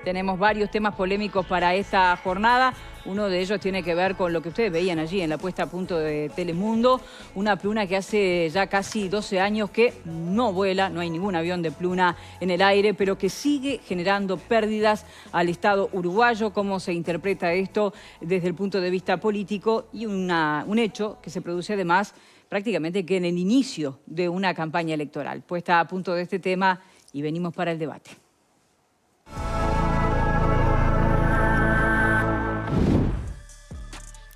tenemos varios temas polémicos para esta jornada. Uno de ellos tiene que ver con lo que ustedes veían allí en la puesta a punto de Telemundo. Una Pluna que hace ya casi 12 años que no vuela, no hay ningún avión de Pluna en el aire, pero que sigue generando pérdidas al Estado uruguayo. ¿Cómo se interpreta esto desde el punto de vista político? Y un hecho que se produce además prácticamente que en el inicio de una campaña electoral. Puesta a punto de este tema y venimos para el debate.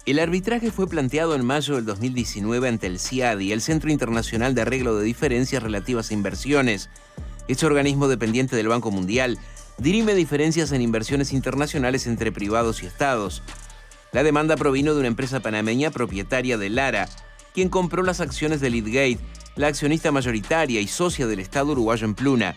El arbitraje fue planteado en mayo del 2019 ante el CIADI, el Centro Internacional de Arreglo de Diferencias Relativas a Inversiones. Este organismo dependiente del Banco Mundial dirime diferencias en inversiones internacionales entre privados y estados. La demanda provino de una empresa panameña propietaria de Lara, quien compró las acciones de Leadgate, la accionista mayoritaria y socia del Estado uruguayo en Pluna.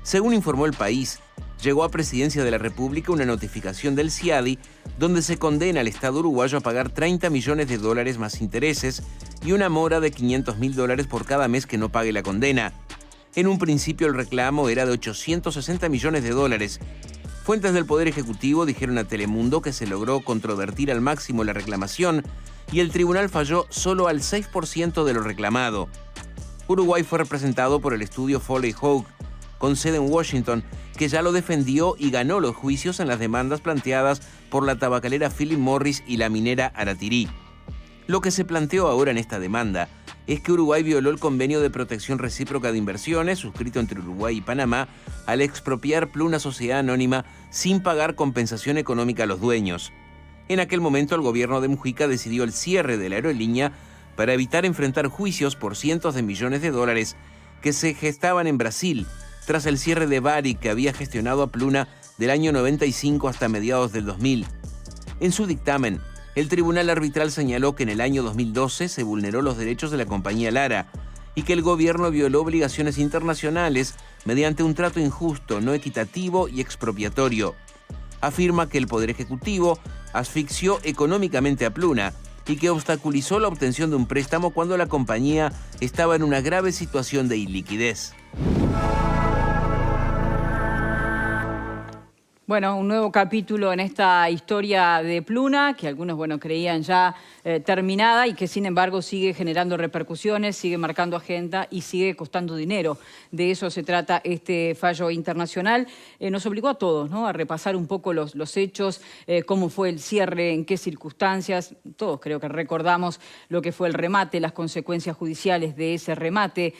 Según informó El País, llegó a Presidencia de la República una notificación del CIADI donde se condena al Estado uruguayo a pagar $30 millones más intereses y una mora de $500.000 por cada mes que no pague la condena. En un principio el reclamo era de $860 millones. Fuentes del Poder Ejecutivo dijeron a Telemundo que se logró controvertir al máximo la reclamación y el tribunal falló solo al 6% de lo reclamado. Uruguay fue representado por el estudio Foley Hoag, con sede en Washington, que ya lo defendió y ganó los juicios en las demandas planteadas por la tabacalera Philip Morris y la minera Aratirí. Lo que se planteó ahora en esta demanda es que Uruguay violó el convenio de protección recíproca de inversiones suscrito entre Uruguay y Panamá al expropiar Pluna Sociedad Anónima sin pagar compensación económica a los dueños. En aquel momento el gobierno de Mujica decidió el cierre de la aerolínea para evitar enfrentar juicios por cientos de millones de dólares que se gestaban en Brasil tras el cierre de Varig que había gestionado a Pluna del año 95 hasta mediados del 2000. En su dictamen, el tribunal arbitral señaló que en el año 2012 se vulneró los derechos de la compañía Lara y que el gobierno violó obligaciones internacionales mediante un trato injusto, no equitativo y expropiatorio. Afirma que el Poder Ejecutivo asfixió económicamente a Pluna y que obstaculizó la obtención de un préstamo cuando la compañía estaba en una grave situación de iliquidez. Bueno, un nuevo capítulo en esta historia de Pluna, que algunos, creían ya terminada y que sin embargo sigue generando repercusiones, sigue marcando agenda y sigue costando dinero. De eso se trata este fallo internacional. Nos obligó a todos, ¿no?, a repasar un poco los hechos, cómo fue el cierre, en qué circunstancias. Todos creo que recordamos lo que fue el remate, las consecuencias judiciales de ese remate,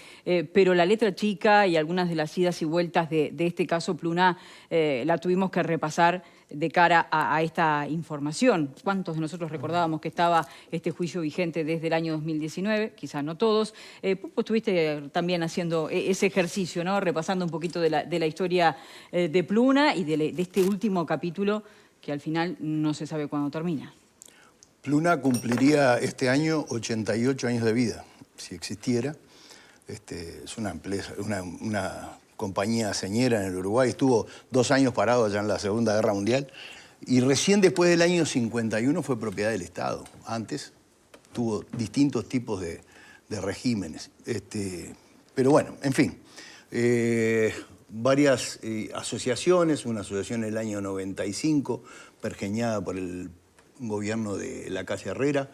pero la letra chica y algunas de las idas y vueltas de este caso Pluna la tuvimos que repasar de cara a esta información. ¿Cuántos de nosotros recordábamos que estaba este juicio vigente desde el año 2019? Quizás no todos. Pupo, estuviste también haciendo ese ejercicio, ¿no?, repasando un poquito de la historia de Pluna y de este último capítulo que al final no se sabe cuándo termina. Pluna cumpliría este año 88 años de vida, si existiera. Es una empresa, una compañía señera en el Uruguay, estuvo 2 años parado allá en la Segunda Guerra Mundial y recién después del año 51 fue propiedad del Estado. Antes tuvo distintos tipos de regímenes. Pero bueno, en fin, varias asociaciones, una asociación en el año 95, pergeñada por el gobierno de Lacalle Herrera,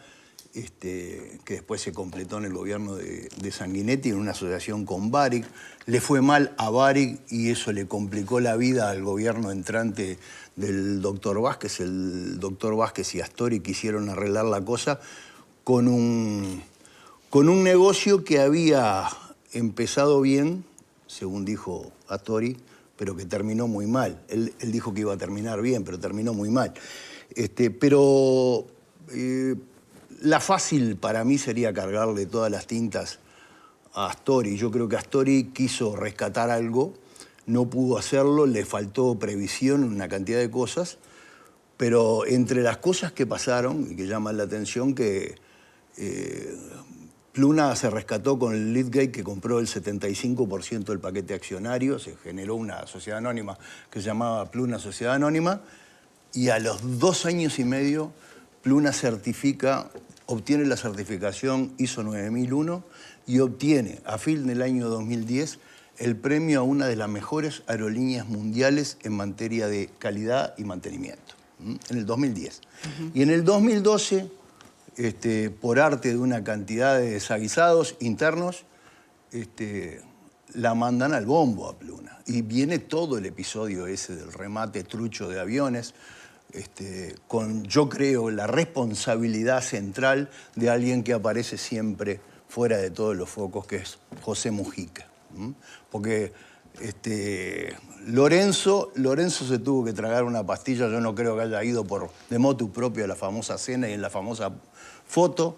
que después se completó en el gobierno de Sanguinetti en una asociación con Varig. Le fue mal a Varig y eso le complicó la vida al gobierno entrante del doctor Vázquez. El doctor Vázquez y Astori quisieron arreglar la cosa con un negocio que había empezado bien, según dijo Astori, pero que terminó muy mal. Él dijo que iba a terminar bien, pero terminó muy mal. La fácil para mí sería cargarle todas las tintas a Astori. Yo creo que Astori quiso rescatar algo, no pudo hacerlo, le faltó previsión en una cantidad de cosas, pero entre las cosas que pasaron y que llaman la atención que Pluna se rescató con el Leadgate, que compró el 75% del paquete accionario, se generó una sociedad anónima que se llamaba Pluna Sociedad Anónima, y a los 2 años y medio Pluna obtiene la certificación ISO 9001 y obtiene, a fin del año 2010, el premio a una de las mejores aerolíneas mundiales en materia de calidad y mantenimiento, en el 2010. Y en el 2012, por arte de una cantidad de desaguisados internos, la mandan al bombo a Pluna. Y viene todo el episodio ese del remate trucho de aviones, con, yo creo, la responsabilidad central de alguien que aparece siempre fuera de todos los focos, que es José Mujica. Porque Lorenzo se tuvo que tragar una pastilla, yo no creo que haya ido de motu propio a la famosa cena y en la famosa foto,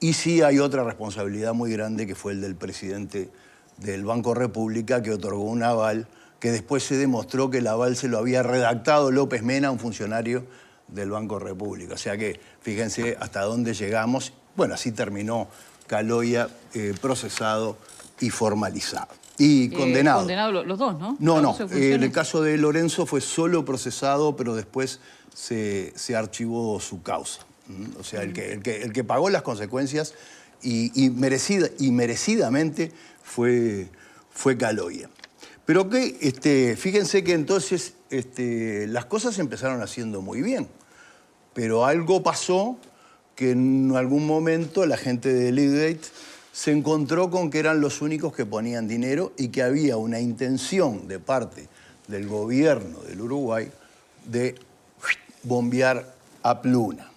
y sí hay otra responsabilidad muy grande que fue el del presidente del Banco República, que otorgó un aval, que después se demostró que el aval se lo había redactado López Mena, un funcionario del Banco República. O sea que fíjense hasta dónde llegamos. Bueno, así terminó Caloia procesado y formalizado. Y condenado. Condenado los dos, ¿no? No. En el caso de Lorenzo fue solo procesado, pero después se archivó su causa. O sea, el que pagó las consecuencias y merecidamente fue Caloia. Pero que, fíjense que entonces las cosas empezaron haciendo muy bien. Pero algo pasó que en algún momento la gente de Leadgate se encontró con que eran los únicos que ponían dinero y que había una intención de parte del gobierno del Uruguay de bombear a Pluna.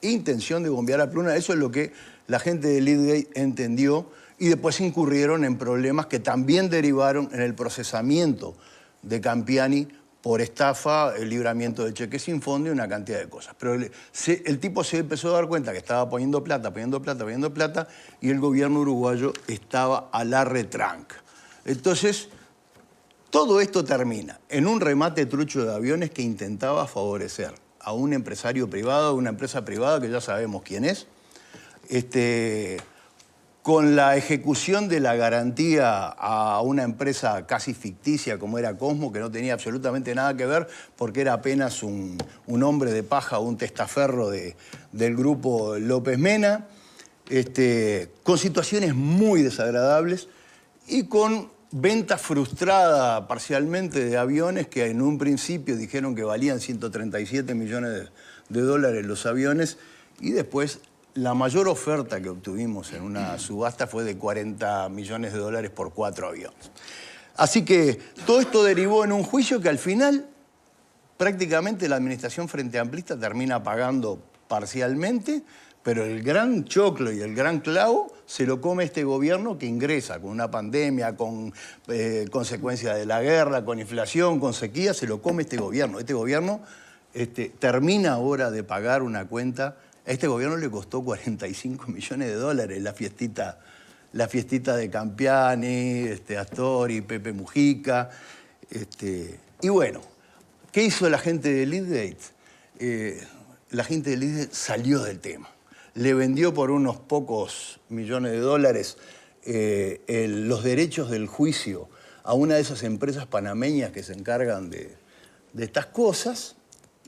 Intención de bombear a Pluna, eso es lo que la gente de Leadgate entendió, y después incurrieron en problemas que también derivaron en el procesamiento de Campiani por estafa, el libramiento de cheques sin fondo y una cantidad de cosas. Pero el tipo se empezó a dar cuenta que estaba poniendo plata, y el gobierno uruguayo estaba a la retranca. Entonces, todo esto termina en un remate trucho de aviones que intentaba favorecer a un empresario privado, a una empresa privada que ya sabemos quién es, con la ejecución de la garantía a una empresa casi ficticia como era Cosmo, que no tenía absolutamente nada que ver porque era apenas un hombre de paja, un testaferro del grupo López Mena, con situaciones muy desagradables y con venta frustrada parcialmente de aviones que en un principio dijeron que valían 137 millones de dólares los aviones, y después la mayor oferta que obtuvimos en una subasta fue de 40 millones de dólares por 4 aviones. Así que todo esto derivó en un juicio que al final prácticamente la administración Frente Amplista termina pagando parcialmente, pero el gran choclo y el gran clavo se lo come este gobierno que ingresa con una pandemia, con consecuencias de la guerra, con inflación, con sequía, se lo come este gobierno. Este gobierno termina ahora de pagar una cuenta. A este gobierno le costó 45 millones de dólares la fiestita de Campiani, Astori, Pepe Mujica. Y bueno, ¿qué hizo la gente de Leadgate? La gente de Leadgate salió del tema. Le vendió por unos pocos millones de dólares los derechos del juicio a una de esas empresas panameñas que se encargan de estas cosas,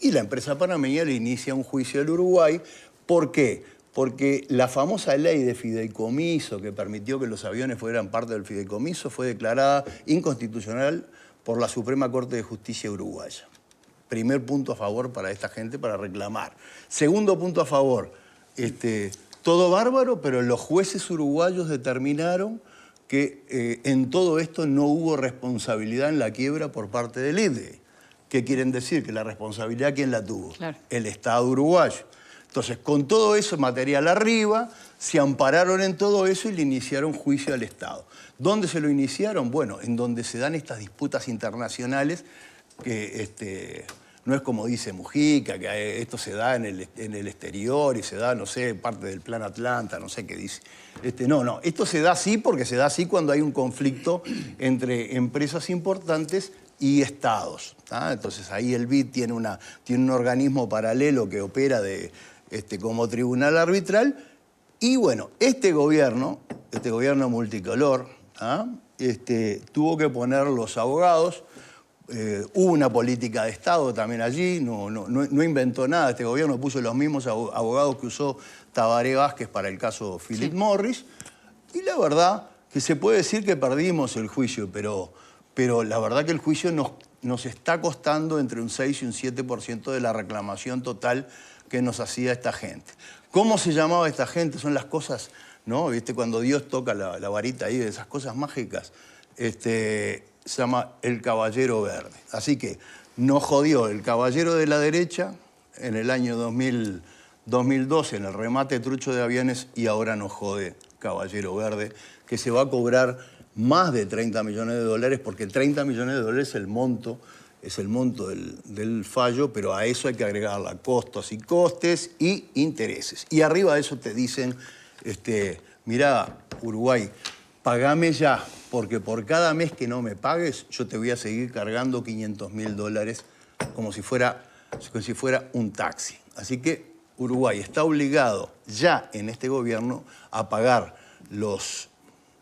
y la empresa panameña le inicia un juicio al Uruguay. ¿Por qué? Porque la famosa ley de fideicomiso que permitió que los aviones fueran parte del fideicomiso fue declarada inconstitucional por la Suprema Corte de Justicia uruguaya. Primer punto a favor para esta gente para reclamar. Segundo punto a favor, todo bárbaro, pero los jueces uruguayos determinaron que en todo esto no hubo responsabilidad en la quiebra por parte del Leadgate. ¿Qué quieren decir? Que la responsabilidad, ¿quién la tuvo? Claro. El Estado uruguayo. Entonces, con todo eso material arriba, se ampararon en todo eso y le iniciaron juicio al Estado. ¿Dónde se lo iniciaron? Bueno, en donde se dan estas disputas internacionales, que no es como dice Mujica, que esto se da en el exterior y se da, no sé, parte del Plan Atlanta, no sé qué dice. No, esto se da así porque se da así cuando hay un conflicto entre empresas importantes y estados. Entonces ahí el BID tiene un organismo paralelo que opera como tribunal arbitral. Y bueno, este gobierno multicolor, tuvo que poner los abogados. Hubo una política de Estado también allí, no inventó nada. Este gobierno puso los mismos abogados que usó Tabaré Vázquez para el caso Philip Morris. Y la verdad que se puede decir que perdimos el juicio, pero la verdad que el juicio nos está costando entre un 6 y un 7% de la reclamación total que nos hacía esta gente. ¿Cómo se llamaba esta gente? Son las cosas, ¿no? ¿Viste? Cuando Dios toca la varita ahí de esas cosas mágicas, se llama el Caballero Verde. Así que nos jodió el Caballero de la Derecha en el año 2012 en el remate trucho de aviones y ahora nos jode Caballero Verde, que se va a cobrar más de 30 millones de dólares, porque 30 millones de dólares es el monto del fallo, pero a eso hay que agregarle costos y costes y intereses. Y arriba de eso te dicen, mirá, Uruguay, pagame ya, porque por cada mes que no me pagues, yo te voy a seguir cargando 500.000 dólares como si fuera un taxi. Así que Uruguay está obligado ya en este gobierno a pagar los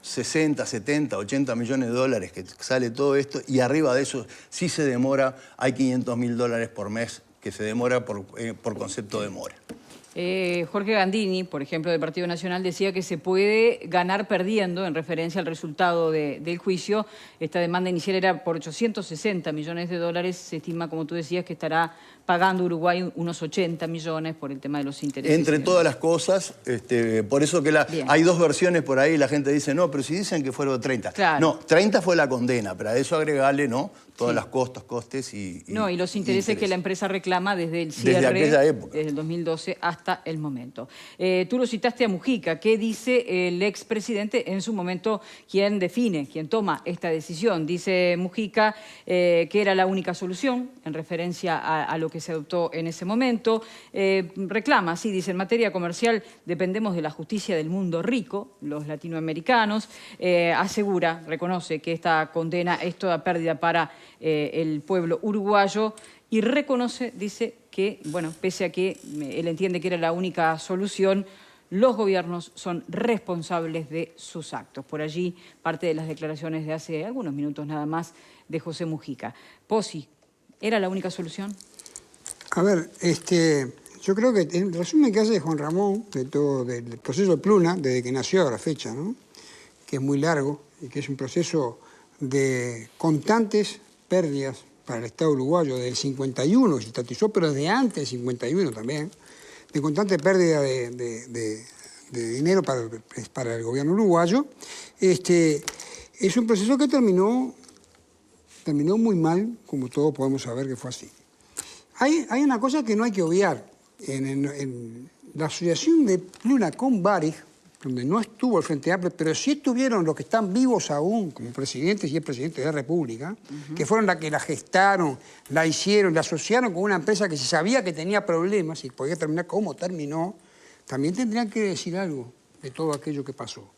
60, 70, 80 millones de dólares que sale todo esto, y arriba de eso, si se demora, hay 500.000 dólares por mes que se demora por concepto de mora. Jorge Gandini, por ejemplo, del Partido Nacional, decía que se puede ganar perdiendo en referencia al resultado del juicio. Esta demanda inicial era por 860 millones de dólares. Se estima, como tú decías, que estará pagando Uruguay unos 80 millones por el tema de los intereses. Entre todas las cosas, por eso que hay dos versiones por ahí, la gente dice, no, pero si dicen que fueron 30. Claro. No, 30 fue la condena, pero a eso agregarle, ¿no? Todas las costes y los intereses que la empresa reclama desde el cierre, desde aquella época, desde el 2012 hasta el momento. Tú lo citaste a Mujica. ¿Qué dice el expresidente en su momento, quien toma esta decisión? Dice Mujica que era la única solución en referencia a lo que se adoptó en ese momento. Reclama, sí, dice, en materia comercial dependemos de la justicia del mundo rico, los latinoamericanos. Asegura, reconoce que esta condena es toda pérdida para el pueblo uruguayo y reconoce, dice, que, bueno, pese a que él entiende que era la única solución, los gobiernos son responsables de sus actos. Por allí, parte de las declaraciones de hace algunos minutos nada más de José Mujica. Pozzi, ¿era la única solución? A ver, yo creo que el resumen que hace Juan Ramón de todo del proceso de Pluna, desde que nació a la fecha, ¿no? Que es muy largo y que es un proceso de constantes pérdidas para el Estado uruguayo, del 51 se estatizó, pero desde antes del 51 también, de constante pérdida de dinero para el gobierno uruguayo. Es un proceso que terminó muy mal, como todos podemos saber que fue así. Hay una cosa que no hay que obviar. En la asociación de Pluna con Varig, donde no estuvo el Frente Amplio, pero sí estuvieron los que están vivos aún como presidentes y el presidente de la República, que fueron los que la gestaron, la hicieron, la asociaron con una empresa que se sabía que tenía problemas y podía terminar como terminó, también tendrían que decir algo de todo aquello que pasó.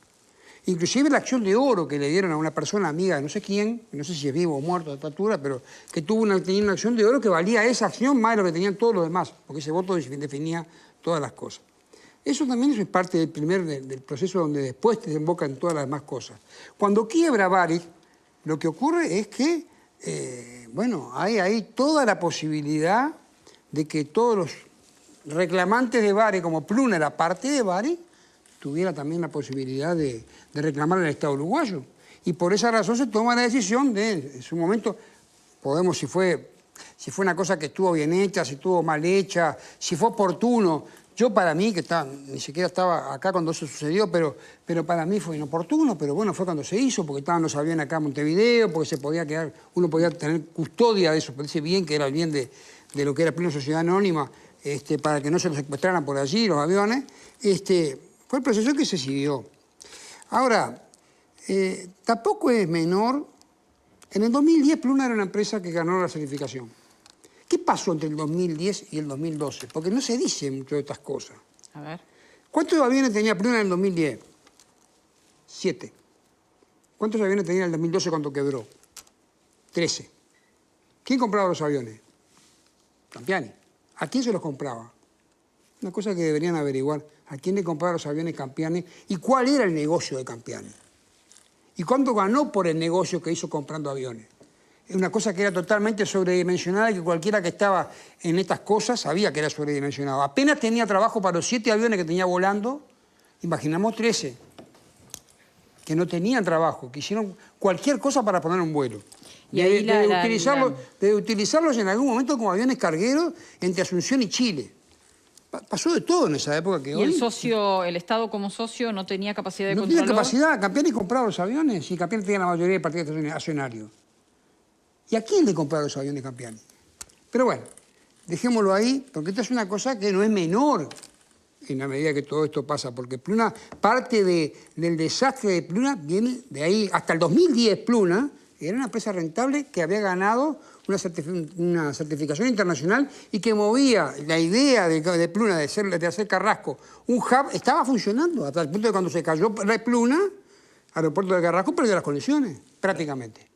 Inclusive la acción de oro que le dieron a una persona amiga de no sé quién, no sé si es vivo o muerto a esta altura, pero que tenía una acción de oro que valía esa acción más de lo que tenían todos los demás, porque ese voto definía todas las cosas. Eso también es parte del proceso donde después te desembocan todas las demás cosas. Cuando quiebra Varig, lo que ocurre es que, hay ahí toda la posibilidad de que todos los reclamantes de Varig, como Pluna era parte de Varig, tuviera también la posibilidad de reclamar al Estado uruguayo. Y por esa razón se toma la decisión de, en su momento, si fue una cosa que estuvo bien hecha, si estuvo mal hecha, si fue oportuno. Yo para mí, que ni siquiera estaba acá cuando eso sucedió, pero para mí fue inoportuno, pero bueno, fue cuando se hizo, porque estaban los aviones acá en Montevideo, porque uno podía tener custodia de eso, parece bien que era el bien de lo que era Plena Sociedad Anónima, para que no se los secuestraran por allí los aviones. Fue el proceso que se siguió. Ahora, tampoco es menor, en el 2010 Pluna era una empresa que ganó la certificación. ¿Qué pasó entre el 2010 y el 2012? Porque no se dice mucho de estas cosas. A ver. ¿Cuántos aviones tenía Pluna en el 2010? 7. ¿Cuántos aviones tenía en el 2012 cuando quebró? 13. ¿Quién compraba los aviones? Campiani. ¿A quién se los compraba? Una cosa que deberían averiguar. ¿A quién le compraba los aviones Campiani? ¿Y cuál era el negocio de Campiani? ¿Y cuánto ganó por el negocio que hizo comprando aviones? Es una cosa que era totalmente sobredimensionada y que cualquiera que estaba en estas cosas sabía que era sobredimensionado. Apenas tenía trabajo para los 7 aviones que tenía volando, imaginamos 13. que no tenían trabajo, que hicieron cualquier cosa para poner un vuelo. Y ahí De utilizarlos en algún momento como aviones cargueros entre Asunción y Chile. Pasó de todo en esa época. Y el Estado como socio no tenía capacidad de no control. No tenía capacidad. Campiani compraba los aviones y Campiani tenía la mayoría de partidos accionarios. ¿Y a quién le compraba los aviones Campiani? Pero bueno, dejémoslo ahí, porque esta es una cosa que no es menor en la medida que todo esto pasa, porque Pluna, parte del desastre de Pluna viene de ahí. Hasta el 2010 Pluna era una empresa rentable que había ganado una certificación internacional y que movía la idea de Pluna de hacer Carrasco un hub, estaba funcionando, hasta el punto de cuando se cayó Pluna, el aeropuerto de Carrasco perdió las conexiones, prácticamente.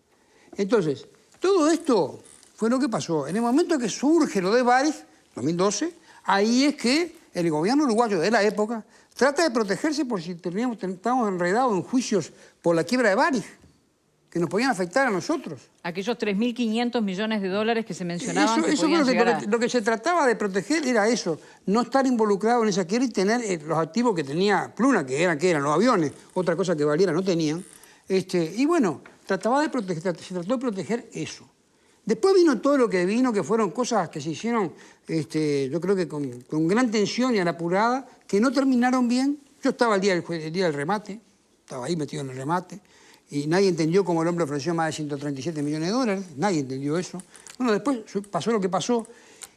Entonces, todo esto fue lo que pasó. En el momento que surge lo de Varig, 2012, ahí es que el gobierno uruguayo de la época trata de protegerse por si estábamos enredados en juicios por la quiebra de Varig, que nos podían afectar a nosotros. Aquellos 3.500 millones de dólares que se mencionaban que podían lo que se trataba de proteger era eso, no estar involucrado en esa quiebra y tener los activos que tenía Pluna, que eran los aviones, otra cosa que valiera no tenían. Y bueno, se trató de proteger eso. Después vino todo lo que vino, que fueron cosas que se hicieron, yo creo que con gran tensión y a la apurada, que no terminaron bien. Yo estaba el día del remate, estaba ahí metido en el remate, y nadie entendió cómo el hombre ofreció más de 137 millones de dólares, nadie entendió eso. Bueno, después pasó lo que pasó,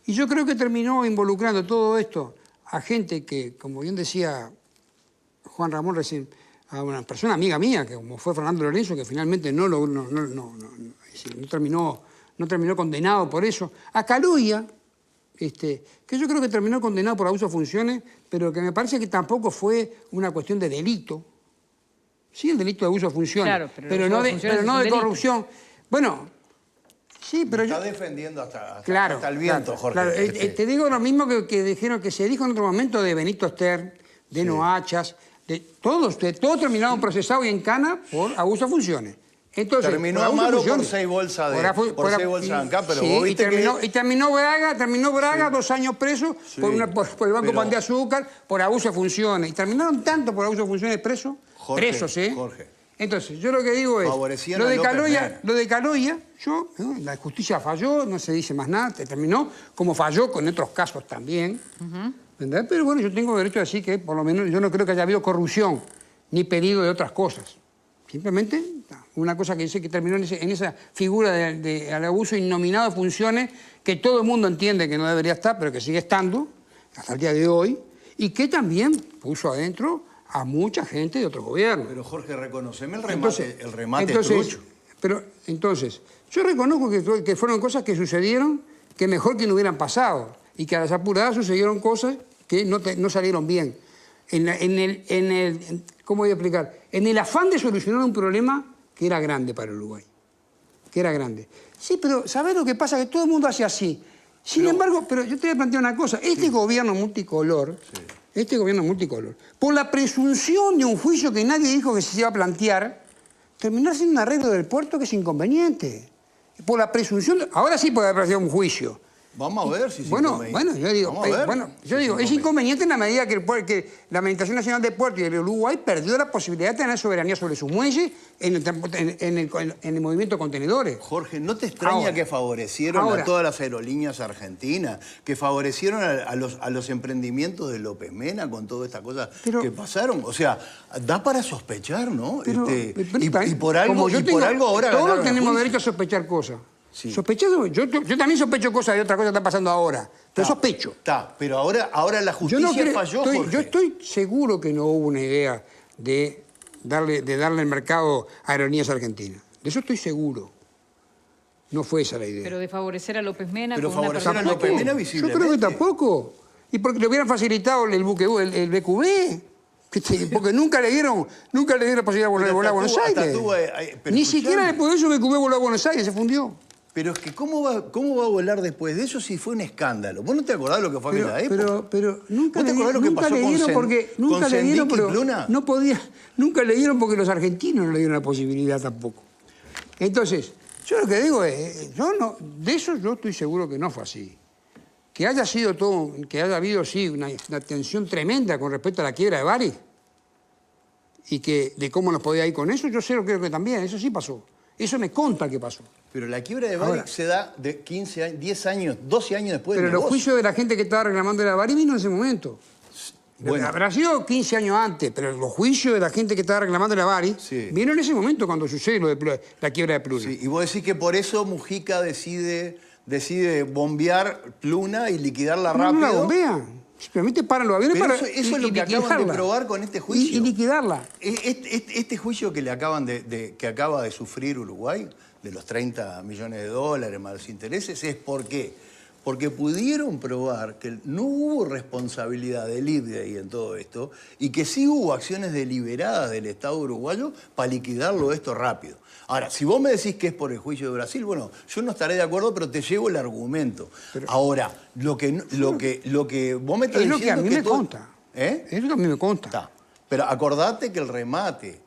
y yo creo que terminó involucrando todo esto a gente que, como bien decía Juan Ramón recién, a una persona amiga mía, que como fue Fernando Lorenzo, que finalmente no terminó condenado por eso. A Caluya, que yo creo que terminó condenado por abuso de funciones, pero que me parece que tampoco fue una cuestión de delito. Sí, el delito de abuso de funciones, claro, pero no de corrupción. Bueno, sí, pero está defendiendo hasta el claro, viento, Jorge. Claro, te digo lo mismo que se dijo en otro momento de Benito Stern, de Noachas, todos terminaron procesados y en cana por abuso de funciones. Entonces, terminó Amaro por 6 bolsas de ANCAP, pero sí, vos viste y terminó Braga 2 años preso por el Banco Pan de Azúcar, por abuso de funciones. Y terminaron tanto por abuso de funciones presos, Jorge. Entonces, yo lo que digo es, lo de Caloya, la justicia falló, no se dice más nada, terminó como falló con otros casos también. ¿Verdad? Pero bueno, yo tengo derecho a decir que por lo menos yo no creo que haya habido corrupción, ni pedido de otras cosas. Simplemente una cosa que dice que terminó en esa figura del abuso innominado de funciones que todo el mundo entiende que no debería estar, pero que sigue estando hasta el día de hoy, y que también puso adentro a mucha gente de otros gobiernos. Pero Jorge, reconoceme el remate trucho. Pero entonces, yo reconozco que fueron cosas que sucedieron que mejor que no hubieran pasado, y que a las apuradas sucedieron cosas que no salieron bien. ¿Cómo voy a explicar? En el afán de solucionar un problema que era grande para Uruguay. Que era grande. Sí, pero ¿sabés lo que pasa? Que todo el mundo hace así. Sin embargo, pero yo te voy a plantear una cosa. Este gobierno multicolor, por la presunción de un juicio que nadie dijo que se iba a plantear, terminó siendo un arreglo del puerto que es inconveniente. Por la presunción... Ahora sí puede haber sido un juicio. Vamos a ver si es inconveniente. Yo digo, es inconveniente en la medida que la Administración Nacional de Puertos y el Uruguay perdió la posibilidad de tener soberanía sobre sus muelles en el movimiento de contenedores. Jorge, ¿no te extraña que favorecieron a todas las aerolíneas argentinas, que favorecieron a los emprendimientos de López Mena con todas estas cosas que pasaron? O sea, da para sospechar, ¿no? Y por algo ahora todos tenemos derecho a sospechar cosas. Sí. Yo también sospecho cosas de otra cosa que está pasando ahora. Pero sospecho. Pero ahora la justicia falló, Jorge. Yo estoy seguro que no hubo una idea de darle el mercado a Aerolíneas Argentinas. De eso estoy seguro. No fue esa la idea. Pero de favorecer a López Mena. Pero favorecer a López Mena visiblemente. Yo creo que tampoco. Y porque le hubieran facilitado el BQB. Porque nunca le dieron posibilidad de volar a Buenos Aires. Ni siquiera después de eso BQB voló a Buenos Aires, se fundió. Pero es que ¿cómo va a volar después de eso si fue un escándalo? ¿Vos no te acordás lo que fue aquella época? Pero nunca le dieron porque nunca le dieron porque los argentinos no le dieron la posibilidad tampoco. Entonces, yo lo que digo es, de eso yo estoy seguro que no fue así. Que haya habido sí una tensión tremenda con respecto a la quiebra de Varig. y que de cómo nos podía ir con eso, yo creo que también, eso sí pasó. Eso me consta que pasó. Pero la quiebra de Varig se da de 15 años, 10 años, 12 años después del Pero los negocio. juicios de la gente que estaba reclamando la Varig vino en ese momento. Bueno. Habrá sido 15 años antes, pero los juicios de la gente que estaba reclamando la Varig vino en ese momento cuando sucede lo de la quiebra de Pluna. Sí, y vos decís que por eso Mujica decide bombear Pluna y liquidarla rápido. No la bombean. Simplemente paran los aviones Pero para eso es lo que acaban de probar con este juicio. Y liquidarla. Este juicio que le que acaba de sufrir Uruguay, de los 30 millones de dólares más los intereses, es ¿por qué? Porque pudieron probar que no hubo responsabilidad del IDEI en todo esto y que sí hubo acciones deliberadas del Estado uruguayo para liquidarlo esto rápido. Ahora, si vos me decís que es por el juicio de Brasil, bueno, yo no estaré de acuerdo, pero te llevo el argumento. Ahora, lo que vos me estás diciendo es lo que a mí me consta. Es lo que a mí me consta. Está. Pero acordate que el remate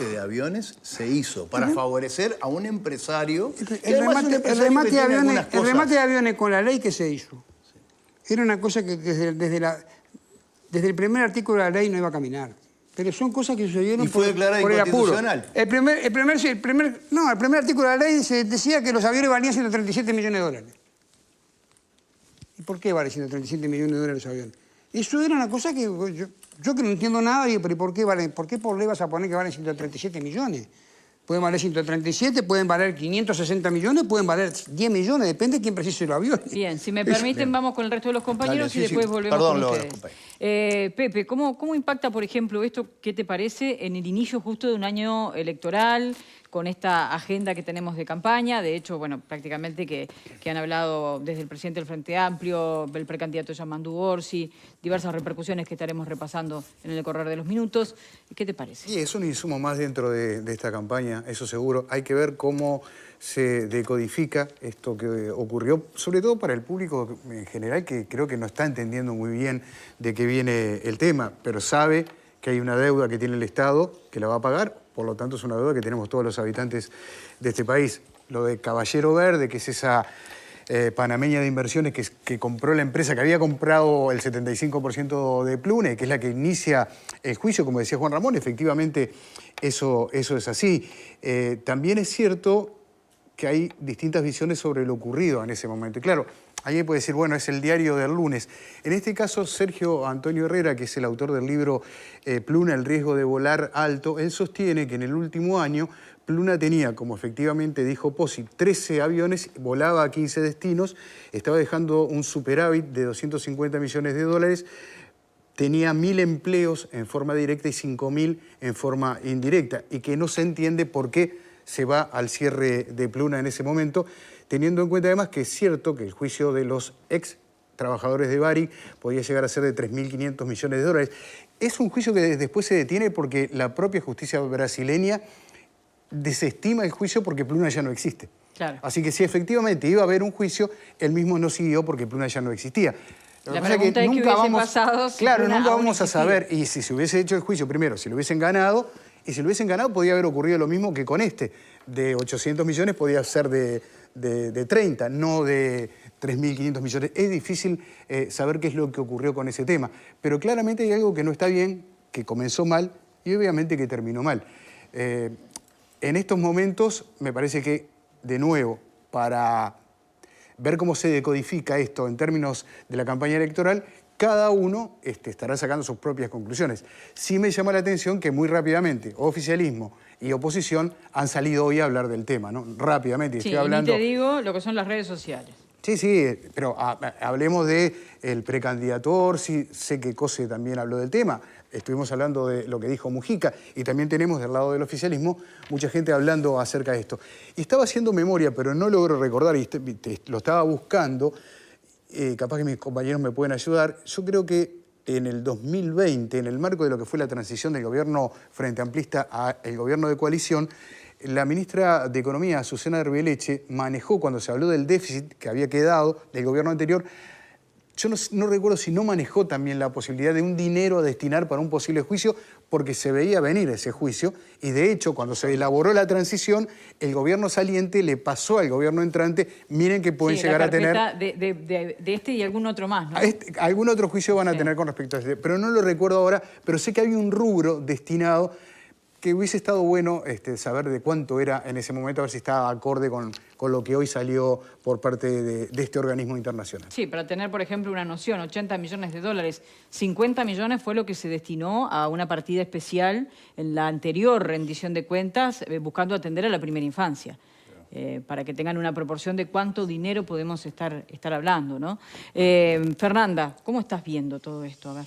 de aviones se hizo para favorecer a un empresario. El remate de aviones con la ley que se hizo era una cosa que desde el primer artículo de la ley no iba a caminar. Pero son cosas que sucedieron por el apuro. ¿Y fue declarada inconstitucional? El primer artículo de la ley se decía que los aviones valían 137 millones de dólares. ¿Y por qué valen 137 millones de dólares los aviones? Eso era una cosa que yo que no entiendo nada, digo, pero ¿por qué por ley vas a poner que valen 137 millones? Pueden valer 137, pueden valer 560 millones, pueden valer 10 millones, depende de quién precise el avión. Bien, si me permiten, vamos con el resto de los compañeros y después volvemos con ustedes. Pepe, ¿cómo impacta, por ejemplo, esto, qué te parece, en el inicio justo de un año electoral, con esta agenda que tenemos de campaña? De hecho, bueno, prácticamente que han hablado desde el presidente del Frente Amplio, el precandidato Yamandu Orsi, diversas repercusiones que estaremos repasando en el correr de los minutos. ¿Qué te parece? Sí, es un insumo más dentro de esta campaña, eso seguro. Hay que ver cómo se decodifica esto que ocurrió, sobre todo para el público en general, que creo que no está entendiendo muy bien de qué viene el tema, pero sabe que hay una deuda que tiene el Estado que la va a pagar. Por lo tanto, es una deuda que tenemos todos los habitantes de este país. Lo de Caballero Verde, que es esa panameña de inversiones que compró la empresa, que había comprado el 75% de Plune, que es la que inicia el juicio, como decía Juan Ramón, efectivamente eso es así. También es cierto que hay distintas visiones sobre lo ocurrido en ese momento. Y claro, alguien puede decir, bueno, es el diario del lunes. En este caso, Sergio Antonio Herrera, que es el autor del libro Pluna, el riesgo de volar alto, él sostiene que en el último año Pluna tenía, como efectivamente dijo Pozzi, 13 aviones, volaba a 15 destinos, estaba dejando un superávit de 250 millones de dólares, tenía 1.000 empleos en forma directa y 5.000 en forma indirecta, y que no se entiende por qué se va al cierre de Pluna en ese momento, teniendo en cuenta además que es cierto que el juicio de los ex trabajadores de Varig podía llegar a ser de 3.500 millones de dólares. Es un juicio que después se detiene porque la propia justicia brasileña desestima el juicio porque Pluna ya no existe. Claro. Así que si efectivamente iba a haber un juicio, él mismo no siguió porque Pluna ya no existía. La pregunta es qué hubiese pasado si claro, Pluna nunca aún vamos a existía. saber. Y si se hubiese hecho el juicio primero, si lo hubiesen ganado, y si lo hubiesen ganado podía haber ocurrido lo mismo que con este. De 800 millones podía ser de 30, no de 3.500 millones. Es difícil saber qué es lo que ocurrió con ese tema. Pero claramente hay algo que no está bien, que comenzó mal y obviamente que terminó mal. En estos momentos me parece que, de nuevo, para ver cómo se decodifica esto en términos de la campaña electoral, cada uno estará sacando sus propias conclusiones. Sí me llama la atención que muy rápidamente oficialismo y oposición han salido hoy a hablar del tema, ¿no? Rápidamente. Sí, estoy hablando... y ni te digo lo que son las redes sociales. Sí, pero hablemos del precandidato Orsi, sé que Cose también habló del tema, estuvimos hablando de lo que dijo Mujica y también tenemos del lado del oficialismo mucha gente hablando acerca de esto. Y estaba haciendo memoria, pero no logro recordar y lo estaba buscando, capaz que mis compañeros me pueden ayudar. Yo creo que en el 2020, en el marco de lo que fue la transición del gobierno frente amplista al gobierno de coalición, la ministra de Economía, Susana Arbeleche, manejó, cuando se habló del déficit que había quedado del gobierno anterior, yo no recuerdo si no manejó también la posibilidad de un dinero a destinar para un posible juicio, porque se veía venir ese juicio, y de hecho, cuando se elaboró la transición, el gobierno saliente le pasó al gobierno entrante, miren que pueden llegar a tener... De este y algún otro más, ¿no? Algún otro juicio van a tener con respecto a este, pero no lo recuerdo ahora, pero sé que había un rubro destinado que hubiese estado bueno saber de cuánto era en ese momento, a ver si estaba acorde con lo que hoy salió por parte de este organismo internacional. Sí, para tener, por ejemplo, una noción, 80 millones de dólares, 50 millones fue lo que se destinó a una partida especial en la anterior rendición de cuentas, buscando atender a la primera infancia. Para que tengan una proporción de cuánto dinero podemos estar hablando, ¿no? Fernanda, ¿cómo estás viendo todo esto? A ver.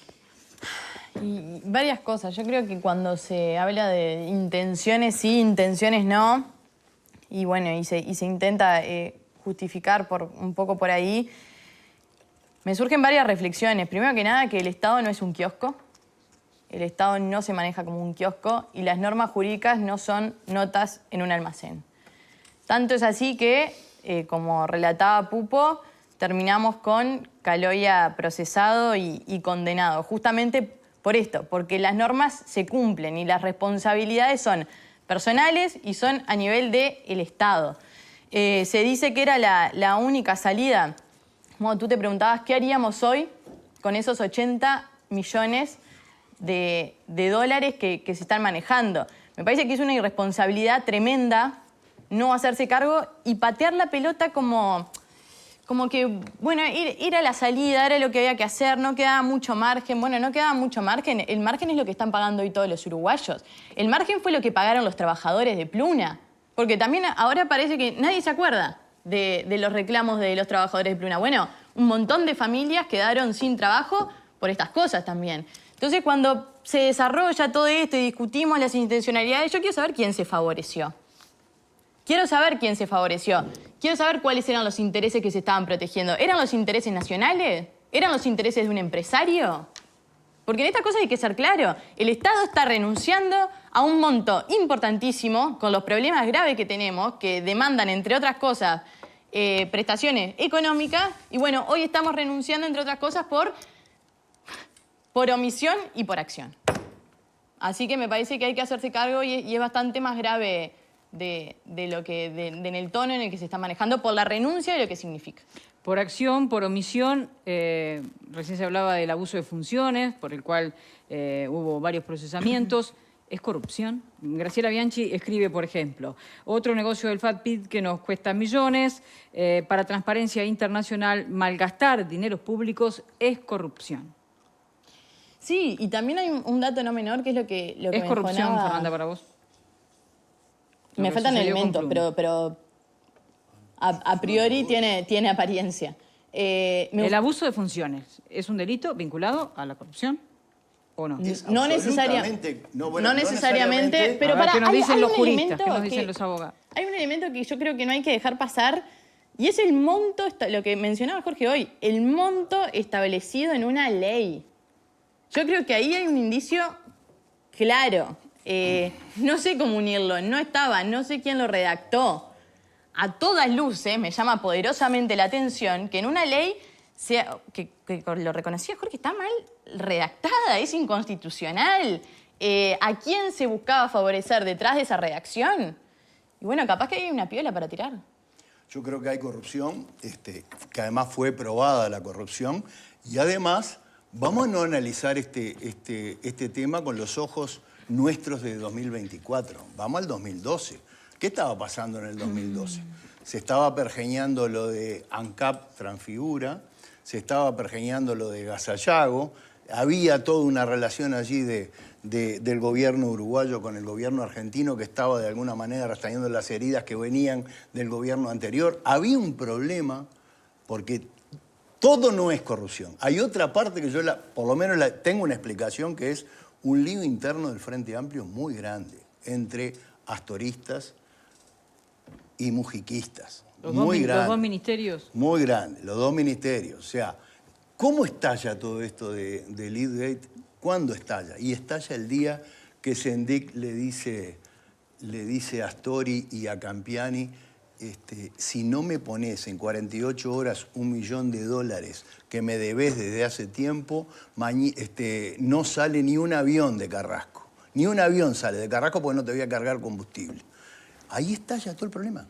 Y varias cosas. Yo creo que cuando se habla de intenciones sí, intenciones no, y bueno, y se intenta justificar un poco por ahí, me surgen varias reflexiones. Primero que nada, que el Estado no es un kiosco. El Estado no se maneja como un kiosco y las normas jurídicas no son notas en un almacén. Tanto es así que, como relataba Pupo, terminamos con Caloia procesado y condenado, justamente por esto, porque las normas se cumplen y las responsabilidades son personales y son a nivel del Estado. Se dice que era la única salida. Como tú te preguntabas, ¿qué haríamos hoy con esos 80 millones de dólares que se están manejando? Me parece que es una irresponsabilidad tremenda no hacerse cargo y patear la pelota como que, bueno, ir a la salida era lo que había que hacer, no quedaba mucho margen. Bueno, no quedaba mucho margen. El margen es lo que están pagando hoy todos los uruguayos. El margen fue lo que pagaron los trabajadores de Pluna. Porque también ahora parece que nadie se acuerda de los reclamos de los trabajadores de Pluna. Bueno, un montón de familias quedaron sin trabajo por estas cosas también. Entonces, cuando se desarrolla todo esto y discutimos las intencionalidades, yo quiero saber quién se favoreció. Quiero saber quién se favoreció. Quiero saber cuáles eran los intereses que se estaban protegiendo. ¿Eran los intereses nacionales? ¿Eran los intereses de un empresario? Porque en esta cosa hay que ser claro. El Estado está renunciando a un monto importantísimo con los problemas graves que tenemos, que demandan, entre otras cosas, prestaciones económicas. Y bueno, hoy estamos renunciando, entre otras cosas, por omisión y por acción. Así que me parece que hay que hacerse cargo y es bastante más grave en el tono en el que se está manejando por la renuncia y lo que significa. Por acción, por omisión, recién se hablaba del abuso de funciones, por el cual hubo varios procesamientos. ¿Es corrupción? Graciela Bianchi escribe, por ejemplo, otro negocio del FATPID que nos cuesta millones, para Transparencia Internacional, malgastar dineros públicos es corrupción. Sí, y también hay un dato no menor que es lo que ¿Es corrupción, Fernanda, para vos? Me faltan elementos, pero a priori tiene apariencia. ¿El abuso de funciones es un delito vinculado a la corrupción o no? No necesariamente, pero ¿qué nos dicen los juristas? elemento ¿Qué nos dicen los abogados? Hay un elemento que yo creo que no hay que dejar pasar y es el monto, lo que mencionaba Jorge hoy, el monto establecido en una ley. Yo creo que ahí hay un indicio claro. No sé cómo unirlo, no estaba, no sé quién lo redactó. A todas luces me llama poderosamente la atención que en una ley, que lo reconocía Jorge, está mal redactada, es inconstitucional. ¿A quién se buscaba favorecer detrás de esa redacción? Y bueno, capaz que hay una piola para tirar. Yo creo que hay corrupción, que además fue probada la corrupción, y además vamos a no analizar este tema con los ojos nuestros de 2024. Vamos al 2012. ¿Qué estaba pasando en el 2012? Se estaba pergeñando lo de ANCAP Transfigura, se estaba pergeñando lo de Gasallago, había toda una relación allí del gobierno uruguayo con el gobierno argentino que estaba de alguna manera restringiendo las heridas que venían del gobierno anterior. Había un problema porque todo no es corrupción. Hay otra parte que yo por lo menos tengo una explicación, que es un lío interno del Frente Amplio muy grande entre astoristas y mujiquistas. ¿Los dos ministerios? Muy grande, los dos ministerios. O sea, ¿cómo estalla todo esto de Leadgate? ¿Cuándo estalla? Y estalla el día que Sendik le dice a Astori y a Campiani si no me pones en 48 horas $1 millón que me debes desde hace tiempo, no sale ni un avión de Carrasco. Ni un avión sale de Carrasco porque no te voy a cargar combustible. Ahí está ya todo el problema.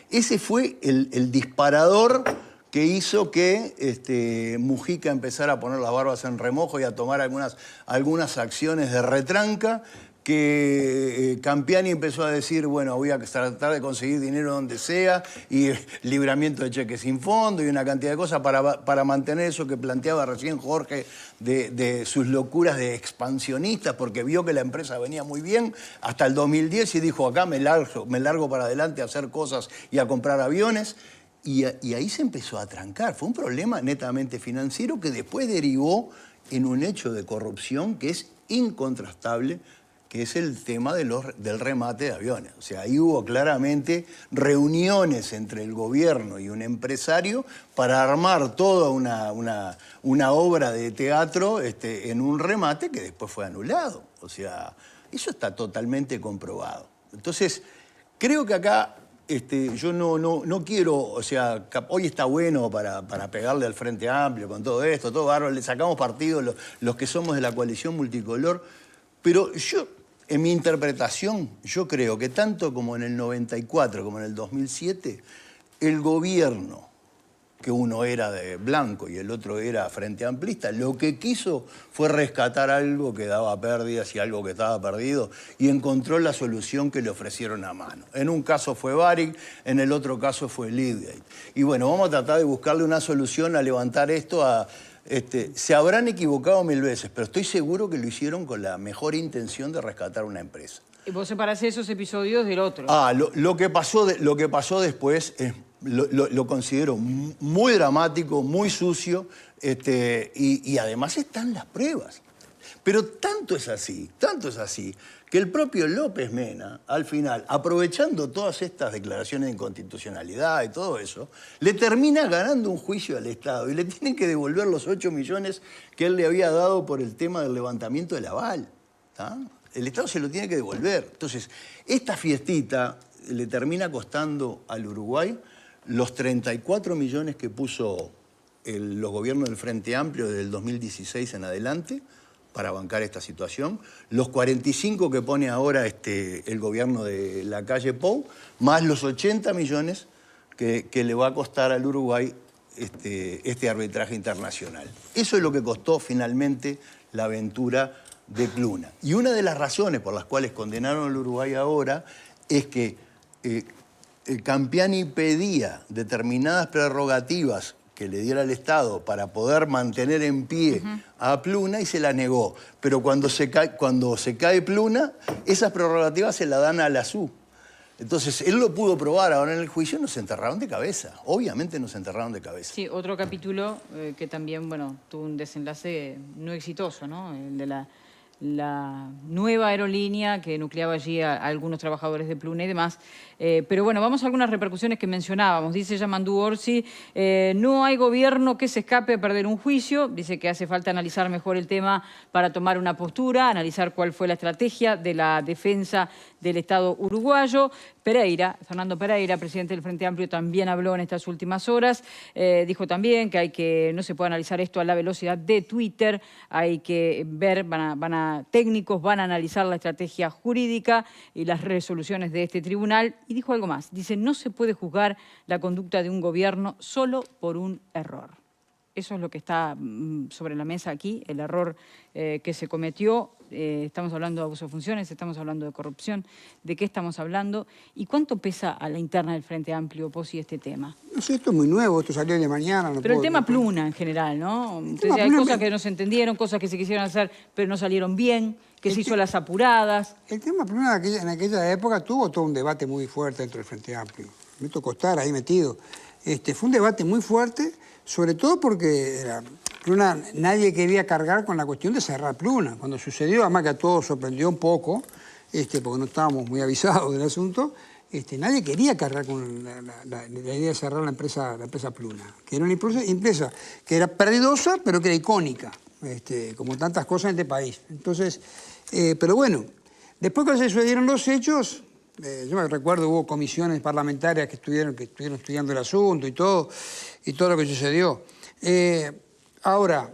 Ese fue el disparador que hizo que Mujica empezara a poner las barbas en remojo y a tomar algunas acciones de retranca, que Campiani empezó a decir, bueno, voy a tratar de conseguir dinero donde sea, y libramiento de cheques sin fondo y una cantidad de cosas para mantener eso que planteaba recién Jorge de sus locuras de expansionistas, porque vio que la empresa venía muy bien hasta el 2010 y dijo, acá me largo para adelante a hacer cosas y a comprar aviones. Y ahí se empezó a trancar. Fue un problema netamente financiero que después derivó en un hecho de corrupción que es incontrastable, que es el tema del remate de aviones. O sea, ahí hubo claramente reuniones entre el gobierno y un empresario para armar toda una obra de teatro en un remate que después fue anulado. O sea, eso está totalmente comprobado. Entonces, creo que acá yo no quiero, o sea, hoy está bueno para pegarle al Frente Amplio con todo esto, todo bárbaro, le sacamos partido los que somos de la coalición multicolor, pero yo, en mi interpretación, yo creo que tanto como en el 94 como en el 2007, el gobierno, que uno era de blanco y el otro era frente amplista, lo que quiso fue rescatar algo que daba pérdidas y algo que estaba perdido y encontró la solución que le ofrecieron a mano. En un caso fue Varig, en el otro caso fue Leadgate. Y bueno, vamos a tratar de buscarle una solución a levantar esto se habrán equivocado 1000 veces, pero estoy seguro que lo hicieron con la mejor intención de rescatar una empresa. ¿Y vos separás esos episodios del otro? Lo que pasó después lo considero muy dramático, muy sucio, y además están las pruebas. Pero tanto es así, que el propio López Mena, al final, aprovechando todas estas declaraciones de inconstitucionalidad y todo eso, le termina ganando un juicio al Estado y le tienen que devolver los 8 millones que él le había dado por el tema del levantamiento del aval. ¿Tá? El Estado se lo tiene que devolver. Entonces, esta fiestita le termina costando al Uruguay los 34 millones que puso los gobiernos del Frente Amplio desde el 2016 en adelante para bancar esta situación, los 45 que pone ahora el gobierno de Lacalle Pou, más los 80 millones que le va a costar al Uruguay este arbitraje internacional. Eso es lo que costó finalmente la aventura de Pluna. Y una de las razones por las cuales condenaron al Uruguay ahora es que Campiani pedía determinadas prerrogativas que le diera el Estado para poder mantener en pie a Pluna y se la negó. Pero cuando se cae Pluna, esas prerrogativas se las dan a la SU. Entonces, él lo pudo probar ahora en el juicio, nos enterraron de cabeza. Obviamente nos enterraron de cabeza. Sí, otro capítulo que también, bueno, tuvo un desenlace no exitoso, ¿no? El de la nueva aerolínea que nucleaba allí a algunos trabajadores de Pluna y demás. Pero bueno, vamos a algunas repercusiones que mencionábamos. Dice Yamandu Orsi, no hay gobierno que se escape a perder un juicio. Dice que hace falta analizar mejor el tema para tomar una postura, analizar cuál fue la estrategia de la defensa del Estado uruguayo. Fernando Pereira, presidente del Frente Amplio, también habló en estas últimas horas. Dijo también que no se puede analizar esto a la velocidad de Twitter. Hay que ver, técnicos van a analizar la estrategia jurídica y las resoluciones de este tribunal. Y dijo algo más. Dice, no se puede juzgar la conducta de un gobierno solo por un error. Eso es lo que está sobre la mesa aquí, el error que se cometió. Estamos hablando de abuso de funciones, estamos hablando de corrupción. ¿De qué estamos hablando? ¿Y cuánto pesa a la interna del Frente Amplio, Pozzi, este tema? No sé, esto es muy nuevo, esto salió de mañana. Pero el tema Pluna en general, ¿no? Entonces hay cosas que no se entendieron, cosas que se quisieron hacer pero no salieron bien, que se hizo a las apuradas. El tema Pluna en aquella época tuvo todo un debate muy fuerte dentro del Frente Amplio. Me tocó estar ahí metido. Fue un debate muy fuerte, sobre todo porque Pluna, nadie quería cargar con la cuestión de cerrar Pluna. Cuando sucedió, además que a todos sorprendió un poco, porque no estábamos muy avisados del asunto, nadie quería cargar con la idea de cerrar la empresa Pluna, que era una empresa que era perdidosa, pero que era icónica, como tantas cosas en este país. Entonces, pero bueno, después que se sucedieron los hechos, Yo me recuerdo, hubo comisiones parlamentarias que estuvieron estudiando el asunto y todo lo que sucedió. Ahora,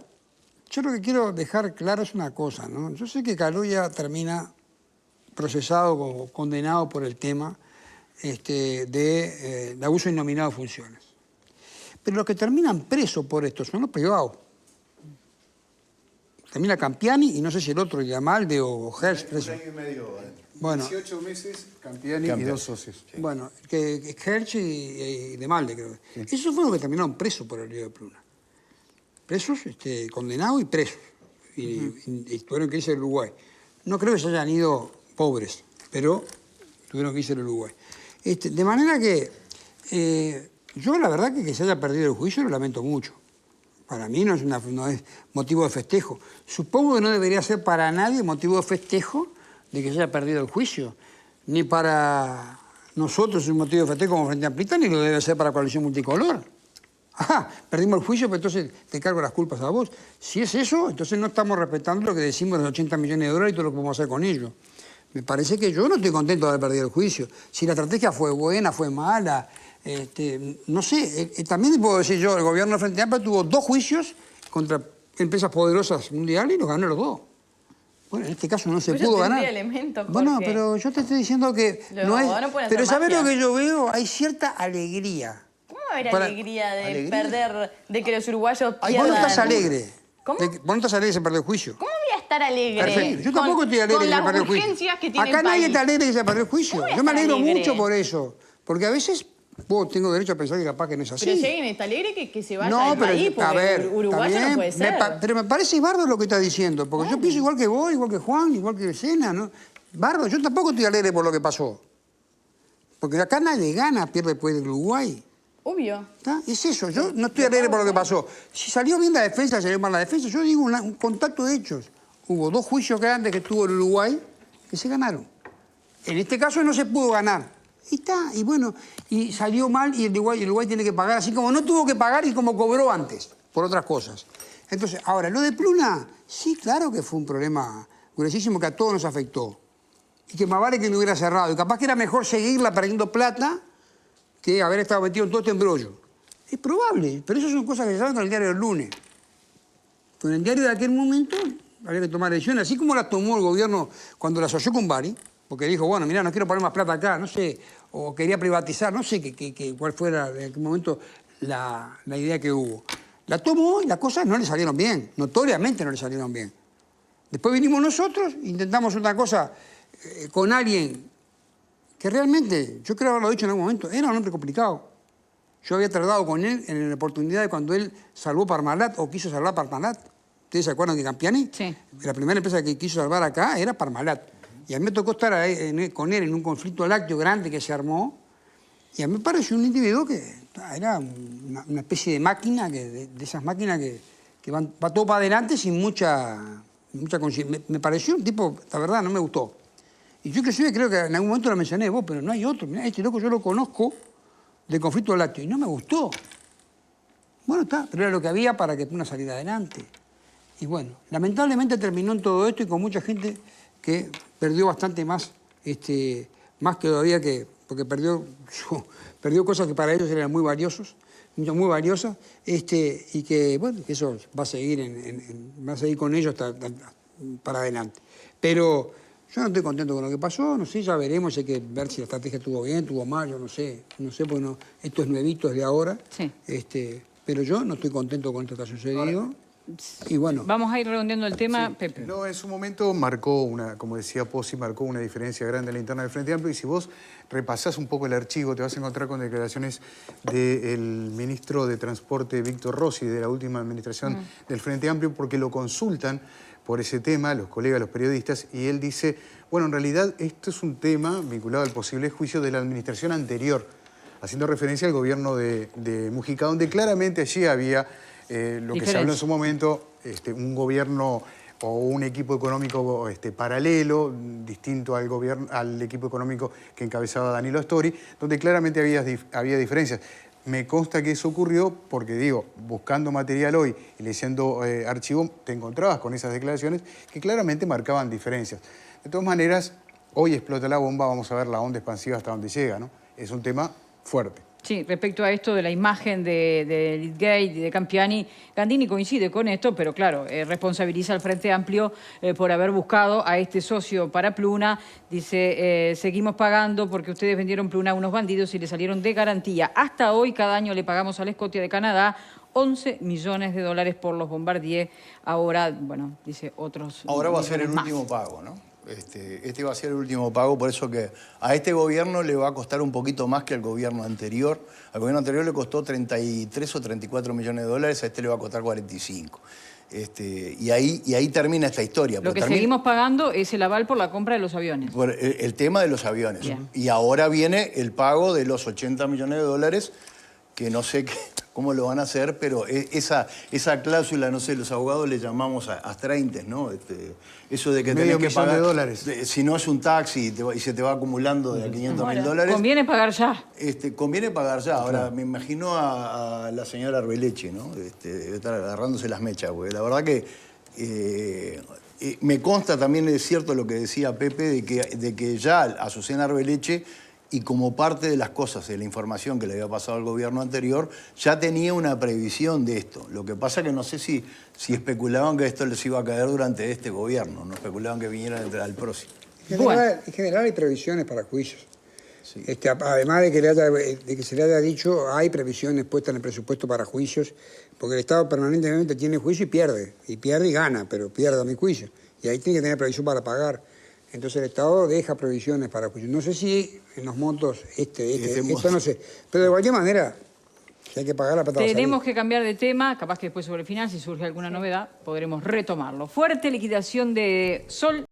yo lo que quiero dejar claro es una cosa, ¿no? Yo sé que Caluya termina procesado o condenado por el tema de abuso innominado de funciones. Pero los que terminan presos por esto son los privados. Termina Campiani y no sé si el otro, Yamalde o Hertz preso. Un año y medio. Bueno, 18 meses, Campiani y 2 socios. sí. Bueno, que Hertz y Demalde, creo. Sí. Esos fueron los que terminaron presos por el lío de Pluna. Presos, condenados y presos. Y tuvieron que irse al Uruguay. No creo que se hayan ido pobres, pero tuvieron que irse al Uruguay. De manera que yo la verdad que se haya perdido el juicio lo lamento mucho. Para mí no es motivo de festejo. Supongo que no debería ser para nadie motivo de festejo de que se haya perdido el juicio. Ni para nosotros es un motivo de festejo como Frente Amplista, ni lo debe ser para Coalición Multicolor. Ajá, perdimos el juicio, pero entonces te cargo las culpas a vos. Si es eso, entonces no estamos respetando lo que decimos de los 80 millones de dólares y todo lo que podemos hacer con ellos. Me parece que yo no estoy contento de haber perdido el juicio. Si la estrategia fue buena, fue mala, no sé. También puedo decir yo, el gobierno de Frente Amplio tuvo 2 juicios contra empresas poderosas mundiales y los ganó los 2. Bueno, en este caso no se pudo ganar. Bueno, pero yo te estoy diciendo que no es... Pero ¿sabés lo que yo veo? Hay cierta alegría. ¿Cómo va a haber alegría de perder, de que los uruguayos pierdan? Vos no estás alegre. ¿Cómo? Vos no estás alegre de que se perdió el juicio. ¿Cómo voy a estar alegre? Perfecto. Yo tampoco estoy alegre de que se perdió el juicio. Acá nadie está alegre de que se perdió el juicio. Yo me alegro mucho por eso. Porque a veces vos tengo derecho a pensar que capaz que no es así. Pero si alguien está alegre, que se vaya del país, porque a ver, uruguayo también, no puede ser. Pero me parece bardo lo que estás diciendo. Porque yo pienso igual que vos, igual que Juan, igual que Sena, ¿no? Bardo, yo tampoco estoy alegre por lo que pasó. Porque acá nadie gana, pierde después del Uruguay. Obvio. ¿Está? Es eso, yo no estoy alegre por lo que pasó. Si salió bien la defensa, salió mal la defensa, yo digo un contacto de hechos. Hubo 2 juicios grandes que tuvo el Uruguay que se ganaron. En este caso no se pudo ganar. Y está, y bueno, y salió mal y el Uruguay tiene que pagar, así como no tuvo que pagar y como cobró antes, por otras cosas. Entonces, ahora, lo de Pluna, sí, claro que fue un problema gruesísimo que a todos nos afectó. Y que más vale que lo hubiera cerrado. Y capaz que era mejor seguirla perdiendo plata que haber estado metido en todo este embrollo. Es probable, pero eso son cosas que se saben con el diario del lunes. Con el diario de aquel momento había que tomar decisiones, así como las tomó el gobierno cuando la asoció con Bari, porque dijo, bueno, mirá, no quiero poner más plata acá, no sé, o quería privatizar, no sé cuál fuera en aquel momento la idea que hubo. La tomó y las cosas no le salieron bien, notoriamente no le salieron bien. Después vinimos nosotros, intentamos otra cosa con alguien que realmente, yo creo haberlo dicho en algún momento, era un hombre complicado. Yo había tratado con él en la oportunidad de cuando él salvó Parmalat o quiso salvar Parmalat. ¿Ustedes se acuerdan de Campiani? Sí. La primera empresa que quiso salvar acá era Parmalat. Y a mí me tocó estar con él en un conflicto lácteo grande que se armó. Y a mí me pareció un individuo que era una especie de máquina, de esas máquinas que va todo para adelante sin mucha conciencia. Me pareció un tipo, la verdad, no me gustó. Y yo inclusive creo que en algún momento lo mencioné vos, pero no hay otro. Mirá, este loco yo lo conozco del conflicto lácteo y no me gustó. Bueno, está, pero era lo que había para que una saliera adelante. Y bueno, lamentablemente terminó en todo esto y con mucha gente que perdió bastante más, más que todavía porque perdió cosas que para ellos eran muy valiosas, y que, bueno, que eso va a seguir con ellos para adelante. Pero yo no estoy contento con lo que pasó, no sé, ya veremos, hay que ver si la estrategia estuvo bien, estuvo mal, yo no sé, porque esto es nuevito, es de ahora. Sí. Pero yo no estoy contento con esto que ha sucedido. Y bueno. Vamos a ir redondeando el tema, sí. Pepe. No, en su momento marcó como decía Pozzi, marcó una diferencia grande en la interna del Frente Amplio. Y si vos repasás un poco el archivo, te vas a encontrar con declaraciones del ministro de Transporte, Víctor Rossi, de la última administración del Frente Amplio, porque lo consultan por ese tema, los colegas, los periodistas, y él dice, bueno, en realidad esto es un tema vinculado al posible juicio de la administración anterior, haciendo referencia al gobierno de Mujica, donde claramente allí había lo que se habló en su momento, un gobierno o un equipo económico paralelo, distinto al equipo económico que encabezaba Danilo Astori, donde claramente había diferencias. Me consta que eso ocurrió porque, digo, buscando material hoy y leyendo archivo, te encontrabas con esas declaraciones que claramente marcaban diferencias. De todas maneras, hoy explota la bomba, vamos a ver la onda expansiva hasta dónde llega, ¿no? Es un tema fuerte. Sí, respecto a esto de la imagen de Lidgate y de Campiani, Gandini coincide con esto, pero claro, responsabiliza al Frente Amplio por haber buscado a este socio para Pluna. Dice, seguimos pagando porque ustedes vendieron Pluna a unos bandidos y le salieron de garantía. Hasta hoy, cada año le pagamos a la Scotia de Canadá 11 millones de dólares por los Bombardier. Ahora, bueno, dice otros. Ahora va a ser el más. último pago, ¿no? Este va a ser el último pago, por eso que a este gobierno le va a costar un poquito más que al gobierno anterior. Al gobierno anterior le costó 33 o 34 millones de dólares, a este le va a costar 45. Y ahí termina esta historia. Lo que seguimos pagando es el aval por la compra de los aviones. Por el tema de los aviones. Bien. Y ahora viene el pago de los 80 millones de dólares, que no sé cómo lo van a hacer, pero esa cláusula, no sé, los abogados le llamamos astraintes, ¿no? Eso de que tenés que pagar $500,000. Si no es un taxi y se te va acumulando de a 500.000 dólares. Conviene pagar ya. Conviene pagar ya. Ahora, me imagino a la señora Arbeleche, ¿no? Debe estar agarrándose las mechas, porque la verdad que me consta también, es cierto lo que decía Pepe, de que ya Azucena Arbeleche, y como parte de las cosas, de la información que le había pasado al gobierno anterior, ya tenía una previsión de esto. Lo que pasa que no sé si especulaban que esto les iba a caer durante este gobierno, no especulaban que vinieran al próximo. En general hay previsiones para juicios. Sí. Además de que se le haya dicho, hay previsiones puestas en el presupuesto para juicios, porque el Estado permanentemente tiene juicio y pierde y gana, pero pierde a mi juicio. Y ahí tiene que tener previsión para pagar. Entonces el Estado deja provisiones para juicios. No sé si en los montos, esto no sé. Pero de cualquier manera, si hay que pagar la plata. Tenemos que cambiar de tema, capaz que después sobre el final, si surge alguna novedad, podremos retomarlo. Fuerte liquidación de Sol.